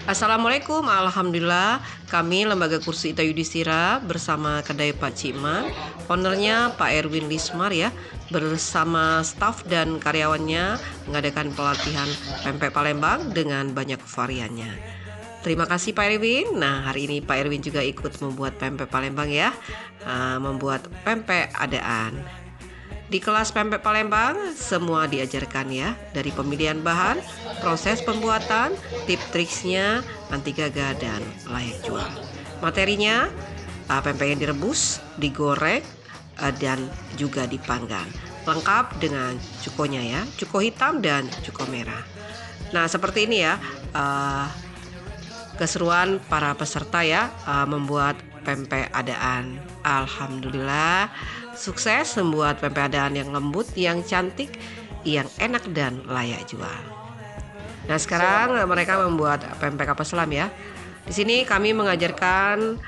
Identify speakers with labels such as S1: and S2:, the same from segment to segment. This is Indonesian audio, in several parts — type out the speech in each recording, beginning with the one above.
S1: Assalamualaikum, alhamdulillah kami Lembaga Kursus Ita Yudhistira bersama kedai Pak Cikman, ownernya Pak Erwin Lismar ya, bersama staf dan karyawannya mengadakan pelatihan pempek Palembang dengan banyak variannya. Terima kasih Pak Erwin. Nah, hari ini Pak Erwin juga ikut membuat pempek Palembang ya, membuat pempek adaan. Di kelas pempek Palembang, semua diajarkan ya, dari pemilihan bahan, proses pembuatan, tips-triksnya, anti gagal, dan layak jual. Materinya, pempek yang direbus, digoreng, dan juga dipanggang. Lengkap dengan cukonya ya, cuko hitam dan cuko merah. Nah, seperti ini ya, keseruan para peserta ya, membuat pempek adaan. Alhamdulillah sukses membuat pempek adaan yang lembut, yang cantik, yang enak dan layak jual. Nah, sekarang mereka membuat pempek kapal selam ya. Di sini kami mengajarkan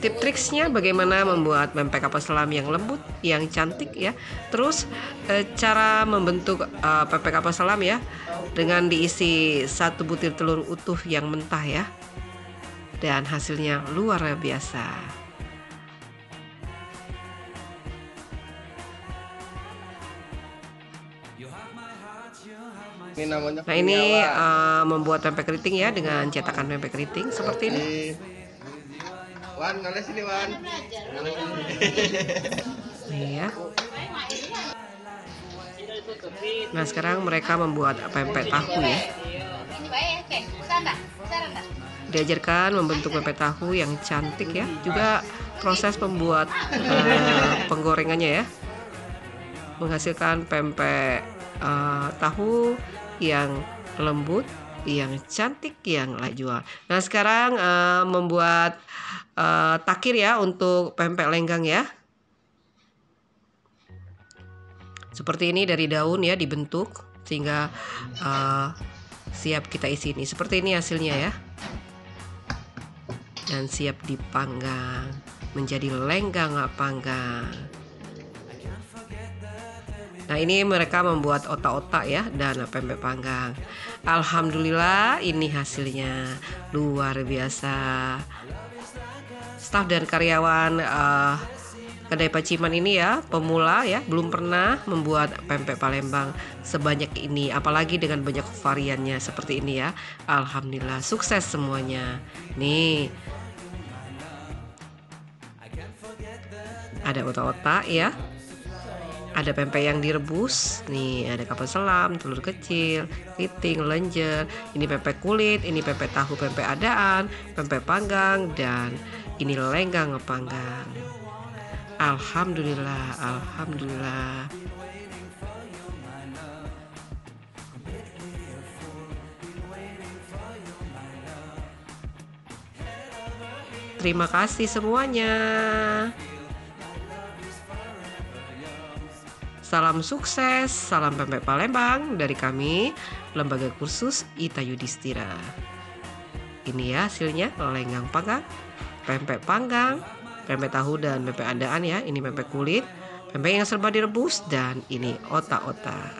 S1: tips triksnya bagaimana membuat pempek kapal selam yang lembut, yang cantik ya. Terus cara membentuk pempek kapal selam ya, dengan diisi 1 butir telur utuh yang mentah ya. Dan hasilnya luar biasa.
S2: Ini namanya
S1: Nah, ini membuat pempek keriting ya, dengan cetakan pempek keriting seperti ini.
S2: Wan, ngoles ini Wan.
S1: Nih ya. Nah, sekarang mereka membuat pempek tahu ya. Diajarkan membentuk pempek tahu yang cantik ya. Juga proses pembuat penggorengannya ya, menghasilkan pempek tahu yang lembut, yang cantik, yang layak jual. Nah, sekarang membuat takir ya untuk pempek lenggang ya. Seperti ini, dari daun ya dibentuk sehingga siap kita isi ini. Seperti ini hasilnya ya. Dan siap dipanggang menjadi lenggang panggang. Nah, ini mereka membuat otak-otak ya dan pempek panggang. Alhamdulillah ini hasilnya luar biasa. Staf dan karyawan kedai Pak Cikman ini ya, pemula ya, belum pernah membuat pempek Palembang sebanyak ini, apalagi dengan banyak variannya seperti ini ya. Alhamdulillah sukses semuanya. Nih, ada otak-otak ya, ada pempek yang direbus, nih ada kapal selam, telur kecil, keriting, lenjer, ini pempek kulit, ini pempek tahu, pempek adaan, pempek panggang, dan ini lenggang panggang. Alhamdulillah, alhamdulillah. Terima kasih semuanya. Salam sukses, salam pempek Palembang dari kami, Lembaga Kursus Ita Yudhistira. Ini ya hasilnya, lenggang panggang, pempek panggang, pempek tahu dan pempek adaan ya. Ini pempek kulit, pempek yang serba direbus, dan ini otak-otak.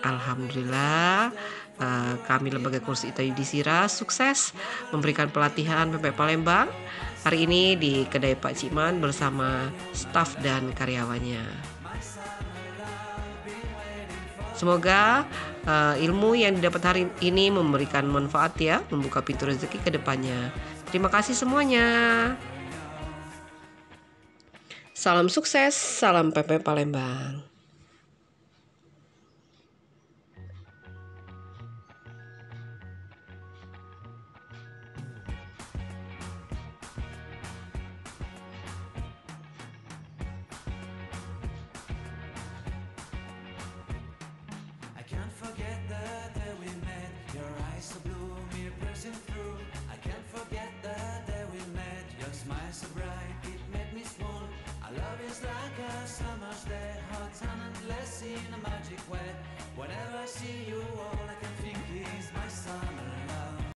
S1: Alhamdulillah kami Lembaga Kursus Ita Yudhistira sukses memberikan pelatihan pempek Palembang hari ini di kedai Pak Cikman bersama staf dan karyawannya. Semoga ilmu yang didapat hari ini memberikan manfaat ya, membuka pintu rezeki ke depannya. Terima kasih semuanya. Salam sukses, salam pempek Palembang.